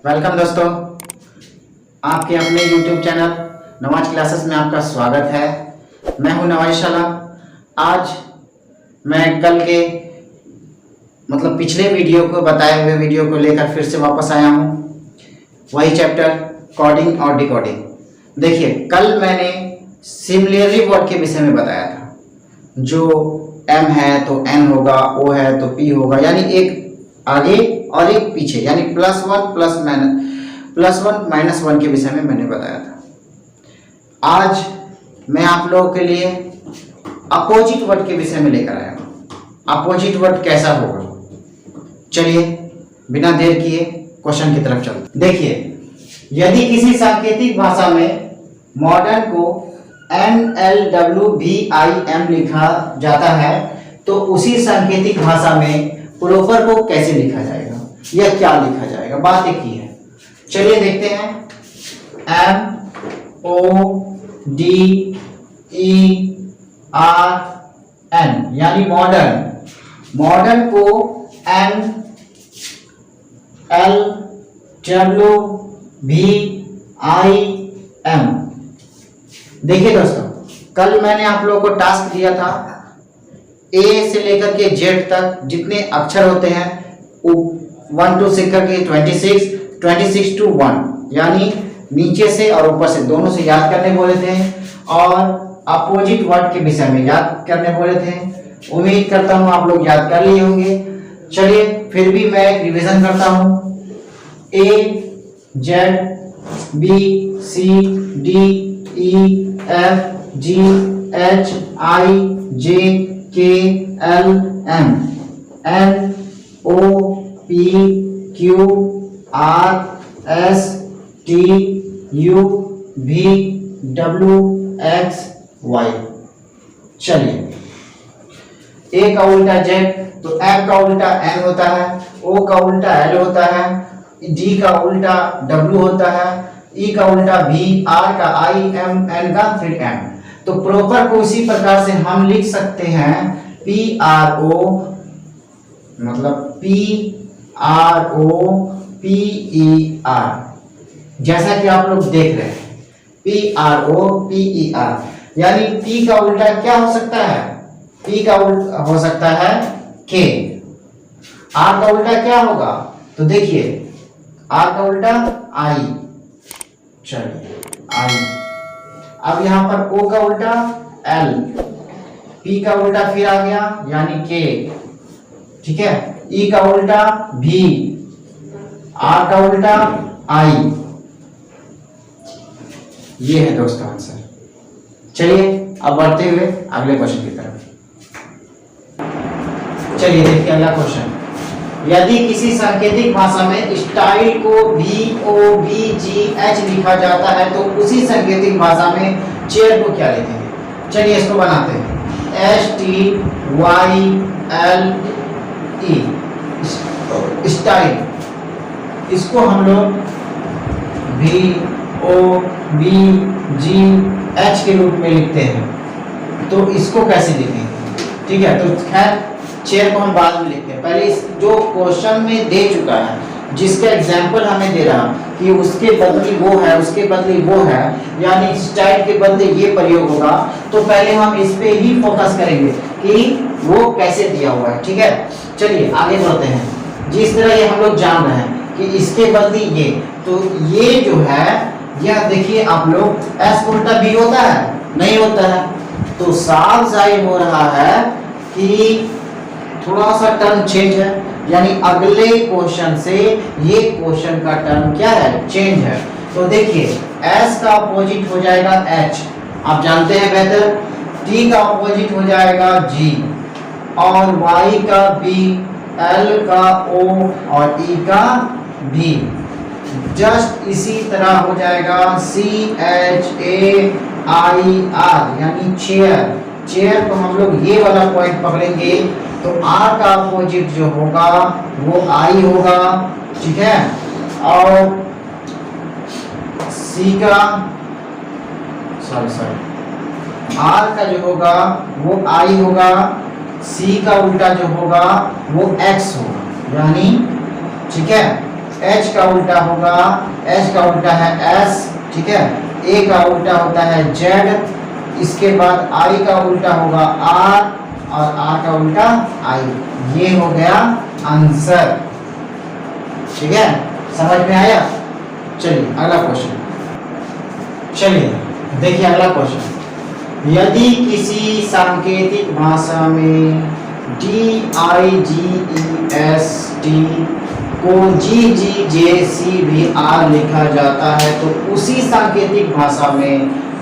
Welcome दोस्तों, आपके अपने YouTube चैनल नवाज क्लासेस में आपका स्वागत है। मैं हूं नवाज शाला। आज मैं कल के पिछले वीडियो को बताए हुए वीडियो को लेकर फिर से वापस आया हूं। वही चैप्टर कोडिंग और डिकोडिंग। देखिए, कल मैंने सिमिलरिटी वर्ड के विषय में बताया था। जो M है तो N होगा, O है तो P होगा, यानी एक आगे और एक पीछे, यानी प्लस वन माइनस वन के विषय में मैंने बताया था। आज मैं आप लोगों के लिए अपोजिट वर्ड के विषय में लेकर आया हूं। अपोजिट वर्ड कैसा होगा, चलिए बिना देर किए क्वेश्चन की तरफ चलते। देखिए, यदि किसी सांकेतिक भाषा में मॉडर्न को NLWVIM लिखा जाता है तो उसी सांकेतिक भाषा में प्रोपर को कैसे लिखा जाएगा या क्या लिखा जाएगा, बात एक ही है। चलिए देखते हैं। MODERN यानी मॉडर्न को NLWVIM। देखिए दोस्तों, कल मैंने आप लोगों को टास्क दिया था A से लेकर के Z तक जितने अक्षर होते हैं 1 to 6 करके 26 to 1, यानी नीचे से और ऊपर से दोनों से याद करने बोले थे और अपोजिट वर्ड के विषय में याद करने बोले थे। उम्मीद करता हूं आप लोग याद कर लिए होंगे। चलिए फिर भी मैं रिवीजन करता हूं। A Z B C D E F G H I J K L M N O P Q R S T U V W X Y। चलिए, A का उल्टा Z तो M का उल्टा N होता है, O का उल्टा L होता है, D का उल्टा W होता है, E का उल्टा V, R का I, M, N का फिर M। तो प्रॉपर को इसी प्रकार से हम लिख सकते हैं PRO, मतलब PROPER, जैसा कि आप लोग देख रहे हैं PROPER। यानी P का उल्टा क्या हो सकता है? P का उल्टा हो सकता है K। R का उल्टा क्या होगा? तो देखिए, R का उल्टा I। चलिए I। अब यहां पर O का उल्टा L, P का उल्टा फिर आ गया यानी K, ठीक है। E का उल्टा V, R का उल्टा I। ये है दोस्तों आंसर। चलिए अब बढ़ते हुए अगले क्वेश्चन की तरफ। चलिए देखिए अगला क्वेश्चन। यदि किसी सांकेतिक भाषा में स्टाइल को VOVGH लिखा जाता है तो उसी सांकेतिक भाषा में चेयर को क्या लिखेंगे? चलिए इसको बनाते हैं। STYLE, style. इसको हम लोग VOVGH के रूप में लिखते हैं, तो इसको कैसे लिखेंगे? ठीक है, तो खैर चेयर को हम बाद में लिखते हैं। पहले इस जो क्वेश्चन में दे चुका है, जिसका एग्जाम्पल हमें दे रहा कि उसके बदले वो है, उसके बदले वो है, यानी स्टाइल के बदले ये प्रयोग होगा, तो पहले हम इस पे ही फोकस करेंगे कि वो कैसे दिया हुआ है। ठीक है, चलिए आगे बढ़ते हैं। जिस तरह ये हम लोग जान रहे हैं कि इसके बदले ये, तो ये जो है यह देखिए आप लोग S उल्टा B होता है? नहीं होता है। तो साफ जाहिर हो रहा है कि थोड़ा सा टर्म चेंज है, यानी अगले क्वेश्चन से ये क्वेश्चन का टर्म क्या है? चेंज है। तो देखिए S का अपोजिट हो जाएगा H, आप जानते हैं बेहतर। T का अपोजिट हो जाएगा G, और Y का B, L का O और E का V। जस्ट इसी तरह हो जाएगा CHAIR, यानी चेयर। चेयर को हम लोग ये वाला पॉइंट पकड़ेंगे तो R का अपोजिट जो होगा वो I होगा, ठीक है। और C का R का जो होगा वो I होगा, C का उल्टा जो होगा वो X होगा, यानी ठीक है। H का उल्टा होगा, H का उल्टा है S, ठीक है। A का उल्टा होता है Z, इसके बाद I का उल्टा होगा R और R का उल्टा I। ये हो गया आंसर, ठीक है, समझ में आया। चलिए अगला क्वेश्चन, चलिए देखिए अगला क्वेश्चन। यदि किसी सांकेतिक भाषा में DIGEST को GGJCBR लिखा जाता है तो उसी सांकेतिक भाषा में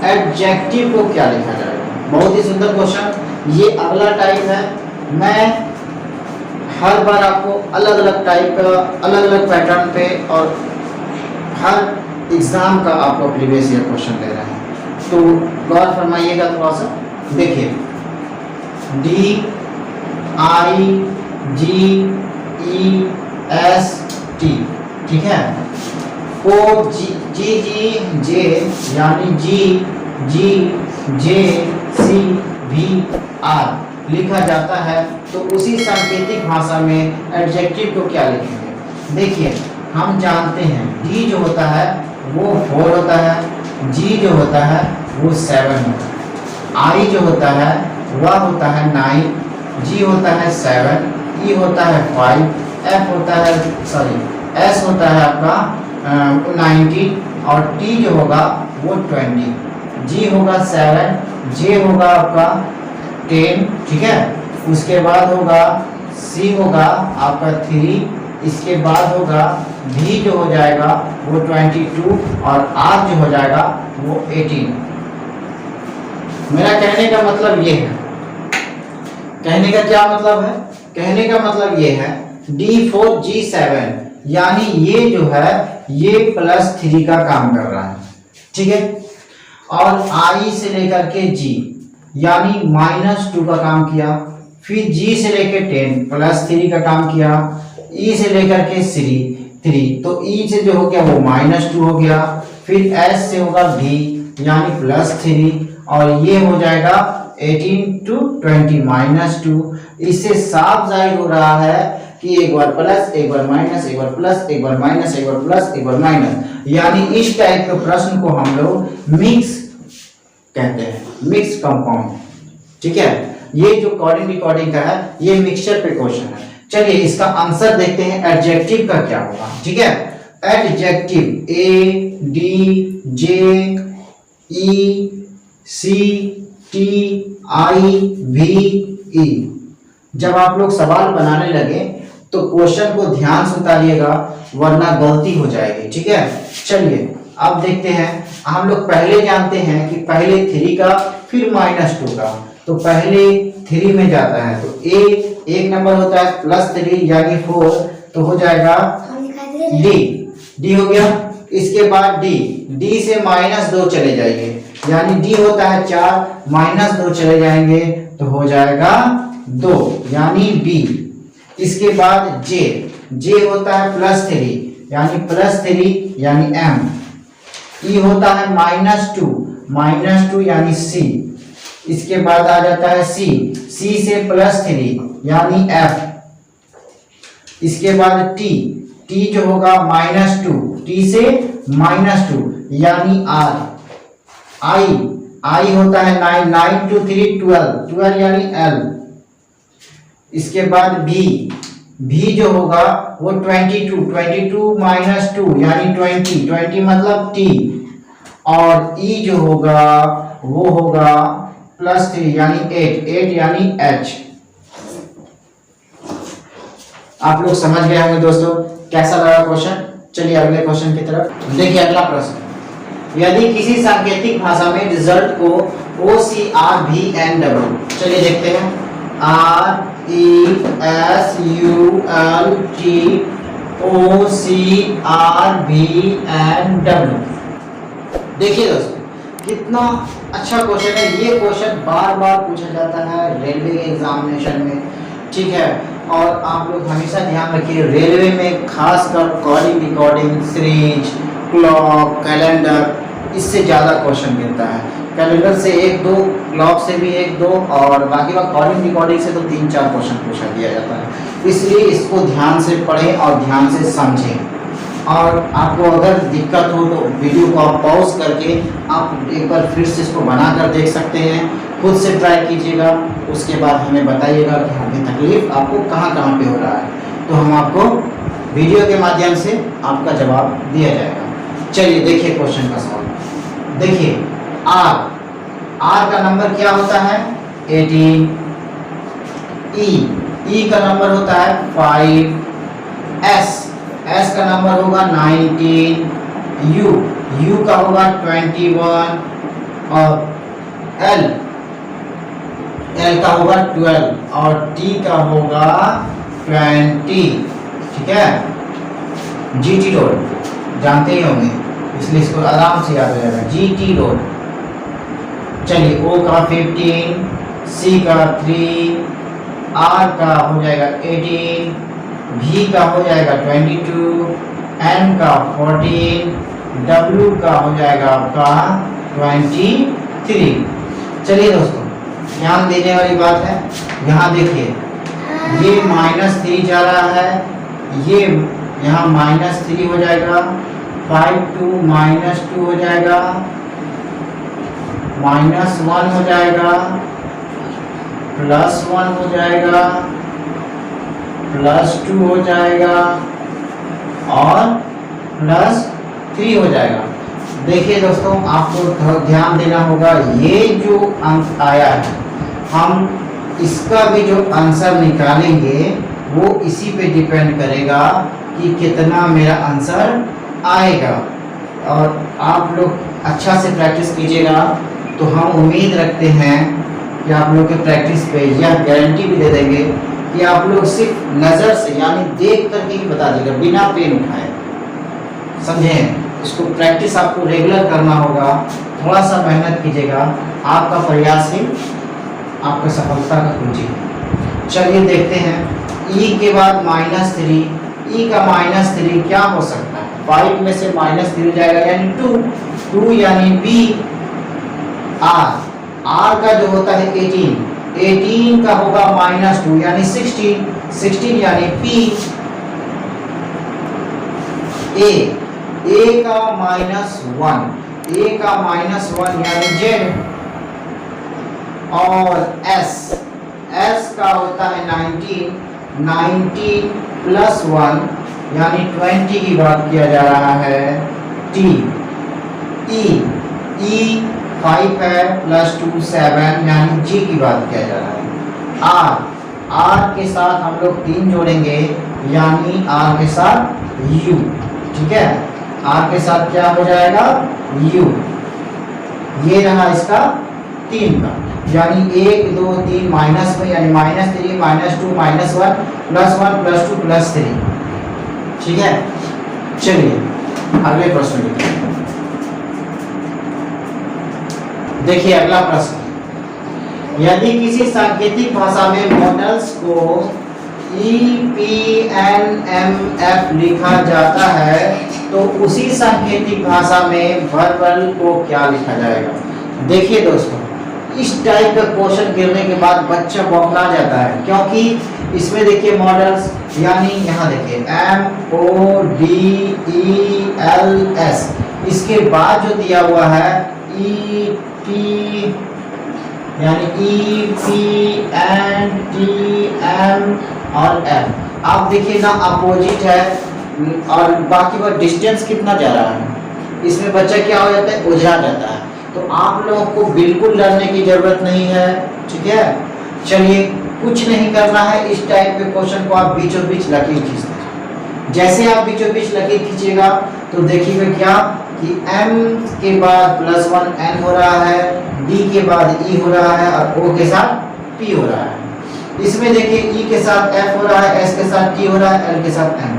एडजेक्टिव को क्या लिखा जाएगा। बहुत ही सुंदर क्वेश्चन। ये अगला टाइप है। मैं हर बार आपको अलग अलग टाइप का अलग अलग पैटर्न पे और हर एग्जाम का आपको प्रीवियस ईयर क्वेश्चन दे रहे हैं, तो गौर फरमाइएगा थोड़ा सा। देखिए DIGEST, ठीक है, को GGJ यानी GGJCBR लिखा जाता है तो उसी सांकेतिक भाषा में एडजेक्टिव को क्या लिखेंगे। देखिए हम जानते हैं D जो होता है वो 4 होता है, G जो होता है वो 7 होता है, I जो होता है वह होता है 9, G होता है 7, E होता है 5, F होता है S होता है आपका 90 और T जो होगा वो 20, G होगा 7, J होगा आपका 10, ठीक है। उसके बाद होगा C होगा आपका 3, इसके बाद होगा V जो हो जाएगा वो 22 और R जो हो जाएगा वो 18। मेरा कहने का मतलब ये है, कहने का क्या मतलब है, कहने का मतलब ये है D4G7 यानी ये जो है ये +3 का काम कर रहा है, ठीक है। और I से लेकर के G यानी -2 का काम किया, फिर G से लेकर 10 +3 का काम किया, E से लेकर के 3, तो E से जो हो गया वो -2 हो गया, फिर S से होगा V यानी +3 और ये हो जाएगा 18 to 20 -2। इससे साफ जाहिर हो रहा है कि एक बार प्लस एक बार माइनस, एक बार प्लस एक बार माइनस, एक बार प्लस एक बार माइनस, यानी इस टाइप के प्रश्न को हम लोग मिक्स कहते हैं, मिक्स कंपाउंड, ठीक है। ये जो कॉर्डिंग रिकॉर्डिंग का है ये मिक्सचर पे क्वेश्चन है। चलिए इसका आंसर देखते हैं एडजेक्टिव का क्या होगा, ठीक है। Adjective ADJECTIVE। जब आप लोग सवाल बनाने लगे तो क्वेश्चन को ध्यान से उतारिएगा वरना गलती हो जाएगी, ठीक है। चलिए अब देखते हैं। हम लोग पहले जानते हैं कि पहले 3 का फिर -2 का, तो पहले 3 में जाता है तो एक नंबर होता है +3 यानी 4, तो हो जाएगा D हो गया। इसके बाद D से -2 चले जाइए यानी D होता है 4, -2 चले जाएंगे तो हो जाएगा 2 यानी B। इसके बाद J होता है +3 यानी M। E होता है -2 यानी C। इसके बाद आ जाता है C से +3 यानी F। इसके बाद T जो होगा -2, T से -2 यानी R। I होता है 9 to 3 12 यानी L। इसके बाद V जो होगा वो 22 -2 यानी 20 मतलब T। और E जो होगा वो होगा +3 यानी 8 यानी H। आप लोग समझ गए होंगे दोस्तों, कैसा लगा क्वेश्चन। चलिए अगले क्वेश्चन की तरफ देखिए। अगला प्रश्न, यदि किसी सांकेतिक भाषा में रिजल्ट को OCRVNW, चलिए देखते हैं, RESULT OCRVNW। देखिए दोस्तों कितना अच्छा क्वेश्चन है। ये क्वेश्चन बार बार पूछा जाता है रेलवे एग्जामिनेशन में, ठीक है। और आप लोग हमेशा ध्यान रखिए रेलवे में खासकर calling recording, series, clock, calendar, इससे ज़्यादा क्वेश्चन मिलता है। कैलेंडर से 1-2, क्लॉक से भी 1-2 और बाकी का कॉलिंग रिकॉर्डिंग से तो 3-4 क्वेश्चन पूछा दिया जाता है। इसलिए इसको ध्यान से पढ़ें और ध्यान से समझें, और आपको अगर दिक्कत हो तो वीडियो को आप पॉज करके आप एक बार फिर से इसको बना कर देख सकते हैं, खुद से ट्राई कीजिएगा, उसके बाद हमें बताइएगा कि हमें तकलीफ आपको कहाँ कहाँ पे हो रहा है, तो हम आपको वीडियो के माध्यम से आपका जवाब दिया जाएगा। चलिए देखिए क्वेश्चन का सवाल। देखिए आर का नंबर क्या होता है 18, ई का नंबर होता है 5, एस का नंबर होगा 19, यू का होगा 21 और एल का होगा 12 और टी का होगा 20। ठीक है, जीटी रोड जानते ही होंगे, इसलिए इसको आराम से याद हो जाएगा, जीटी रोड। चलिए ओ का 15, सी का 3, आर का हो जाएगा 18, भी का हो जाएगा 22, एन का 14, डब्ल्यू का हो जाएगा आपका 23। चलिए दोस्तों ध्यान देने वाली बात है, यहाँ देखिए ये -3 जा रहा है, ये यहाँ -3 हो जाएगा, 5 to -2 हो जाएगा, -1 हो जाएगा, +1 हो जाएगा, +2 हो जाएगा और +3 हो जाएगा। देखिए दोस्तों आपको ध्यान देना होगा, ये जो अंक आया है हम इसका भी जो आंसर निकालेंगे वो इसी पे डिपेंड करेगा कि कितना मेरा आंसर आएगा। और आप लोग अच्छा से प्रैक्टिस कीजिएगा तो हम उम्मीद रखते हैं कि आप लोग के प्रैक्टिस पे यह गारंटी भी दे देंगे कि आप लोग सिर्फ नज़र से यानी देख करके ही बता देगा बिना पेन उठाए, समझें। इसको प्रैक्टिस आपको रेगुलर करना होगा, थोड़ा सा मेहनत कीजिएगा, आपका प्रयास ही आपका सफलता का कुंजी है। चलिए देखते हैं, ई के बाद -3, ई का -3 क्या हो सकता है, 5 में से -3 जाएगा यानी 2 यानी बी। आर का जो होता है 18 का होगा -2 यानी 16 यानी पी। ए का -1 यानी जेड। और एस का होता है 19 +1 यानी 20 की बात किया जा रहा है, टी। ई 5 है +2 7 यानी जी की बात किया जा रहा है। आर के साथ हम लोग 3 जोड़ेंगे यानी आर के साथ यू। ठीक है, आर के साथ क्या हो जाएगा यू। ये रहा इसका 3 का यानी 1 2 3 माइनस में यानी -3 -2 -1 +1 +2 +3। ठीक है, चलिए अगले प्रश्न देखिए। देखिए अगला प्रश्न, यदि किसी सांकेतिक भाषा में मॉडल्स को EPNMF लिखा जाता है तो उसी सांकेतिक भाषा में वर्बल को क्या लिखा जाएगा। देखिए दोस्तों, इस टाइप का क्वेश्चन गिरने के बाद बच्चा बौखला जाता है, क्योंकि इसमें देखिए मॉडल्स यानी यहाँ देखिए MODELS, इसके बाद जो दिया हुआ है EP यानी EPNTM और F। आप देखिए ना अपोजिट है और बाकी वो डिस्टेंस कितना जा रहा है, इसमें बच्चा क्या हो जाता है उलझा जाता है। तो आप लोगों को बिल्कुल डरने की जरूरत नहीं है। ठीक है, चलिए कुछ नहीं करना है, इस टाइप के क्वेश्चन को आप बीचों बीच लकीर खींचते हैं। जैसे आप बीचों बीच लकीर खींचिएगा तो देखिएगा क्या कि M के बाद +1 N हो रहा है, D के बाद E हो रहा है और O के साथ P हो रहा है। इसमें देखिए E के साथ F हो रहा है, S के साथ T हो रहा है, L के साथ M।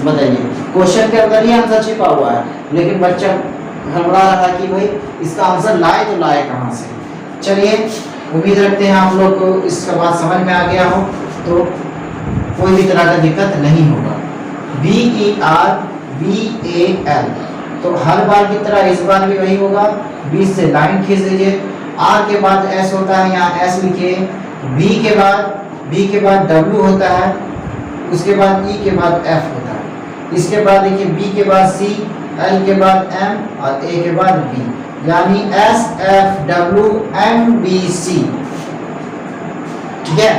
बताइए क्वेश्चन के अंदर ही आंसर छिपा हुआ है, लेकिन बच्चा घबरा रहा है कि भाई इसका आंसर लाए तो लाए कहाँ से। चलिए उम्मीद रखते हैं आप लोग को इसका बात समझ में आ गया हो, तो कोई भी तरह का दिक्कत नहीं होगा। BERBAL, तो हर बार की तरह इस बार भी वही होगा, बीच से लाइन खींच दीजिए। R के बाद S होता है, यहाँ S लिखिए। B के बाद W होता है, उसके बाद E के बाद F होता है। इसके बाद देखिए बी के बाद सी, एल के बाद एम और ए के बाद बी, यानी S F W M B C. ठीक है,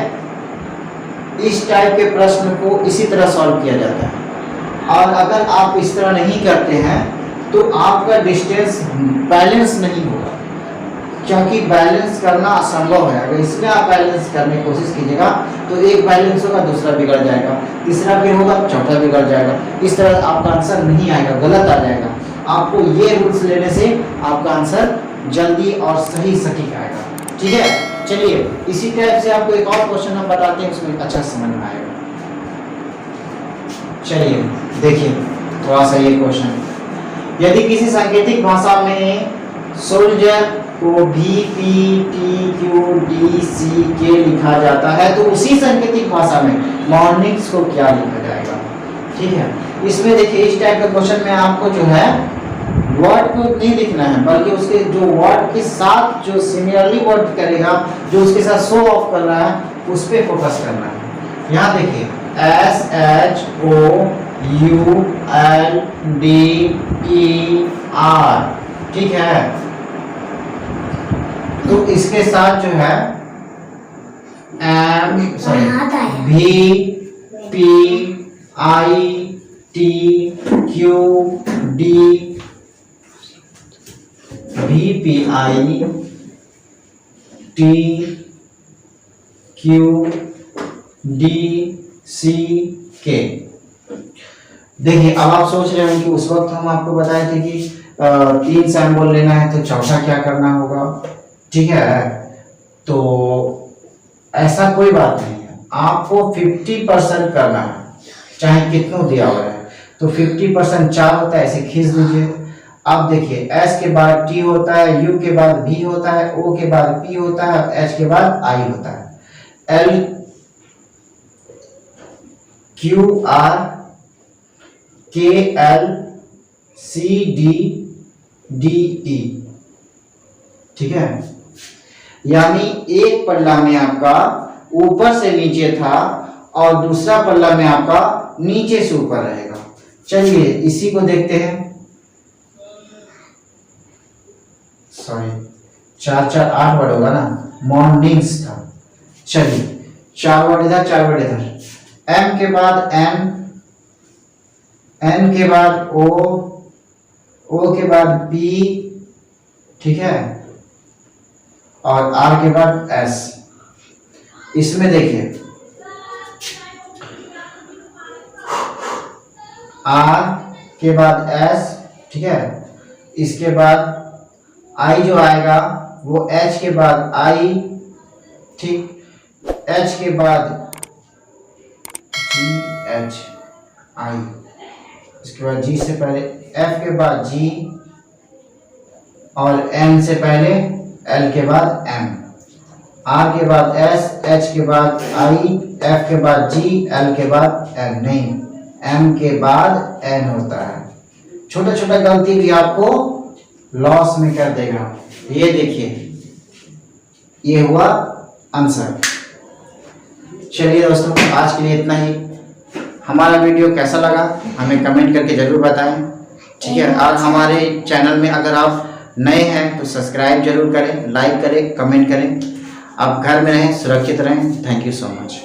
इस टाइप के प्रश्न को इसी तरह सॉल्व किया जाता है। और अगर आप इस तरह नहीं करते हैं तो आपका डिस्टेंस बैलेंस नहीं होगा, क्योंकि बैलेंस करना असंभव है। अगर इसमें आप बैलेंस करने की कोशिश कीजिएगा तो एक बैलेंस होगा, दूसरा बिगड़ जाएगा, तीसरा फिर होगा, चौथा बिगड़ जाएगा। इस तरह आपका आंसर नहीं आएगा, गलत आ जाएगा। आपको ये रूल्स लेने से आपका आंसर जल्दी और सही सटीक आएगा। ठीक है, चलिए इसी टाइप से आपको एक और क्वेश्चन हम बताते हैं, उसमें अच्छा समझ में आएगा। चलिए देखिए थोड़ा सा ये क्वेश्चन, यदि किसी सांकेतिक भाषा में सोल्जर को VPTQDC के लिखा जाता है तो उसी सांकेतिक भाषा में मॉर्निंग्स को क्या लिखा जाएगा। ठीक है, इसमें देखिए इस टाइप का क्वेश्चन में आपको जो है वर्ड को नहीं लिखना है, बल्कि उसके जो वर्ड के साथ जो सिमिलरली वर्ड करेगा, जो उसके साथ शो ऑफ कर रहा है, उस पे फोकस करना है। यहाँ देखिए SHOULDER, ठीक है। तो इसके साथ जो है VPITQDC के। देखिए अब आप सोच रहे हैं कि उस वक्त हम आपको बताए थे कि 3 सिंबल लेना है तो चौथा क्या करना होगा। ठीक है, तो ऐसा कोई बात नहीं है, आपको 50% करना है, चाहे कितना दिया हुआ है। तो 50% 4 होता है, ऐसे खींच दीजिए। अब देखिए S के बाद T होता है, U के बाद V होता है, O के बाद P होता है, H के बाद I होता है, L Q R K L C D D E। ठीक है, यानी एक पल्ला में आपका ऊपर से नीचे था और दूसरा पल्ला में आपका नीचे से ऊपर रहेगा। चलिए इसी को देखते हैं। सॉरी 4 4 8 वर्ड होगा ना, मॉर्निंग्स था। चलिए 4 वर्ड इधर, 4 वर्ड इधर। M के बाद N, N के बाद O, O के बाद P, ठीक है, और R के बाद S। इसमें देखिए R के बाद S, ठीक है, इसके बाद I जो आएगा वो H के बाद I, ठीक, H के बाद G H I, इसके बाद G से पहले F के बाद G और M से पहले L के बाद M, R के बाद S, H के बाद I, F के बाद G, L के बाद N, नहीं M के बाद N होता है। छोटा छोटा गलती भी आपको लॉस में कर देगा। ये देखिए ये हुआ आंसर। चलिए दोस्तों आज के लिए इतना ही। हमारा वीडियो कैसा लगा हमें कमेंट करके जरूर बताएं। ठीक है, और हमारे चैनल में अगर आप नए हैं तो सब्सक्राइब जरूर करें, लाइक करें, कमेंट करें। आप घर में रहें, सुरक्षित रहें। Thank you so much.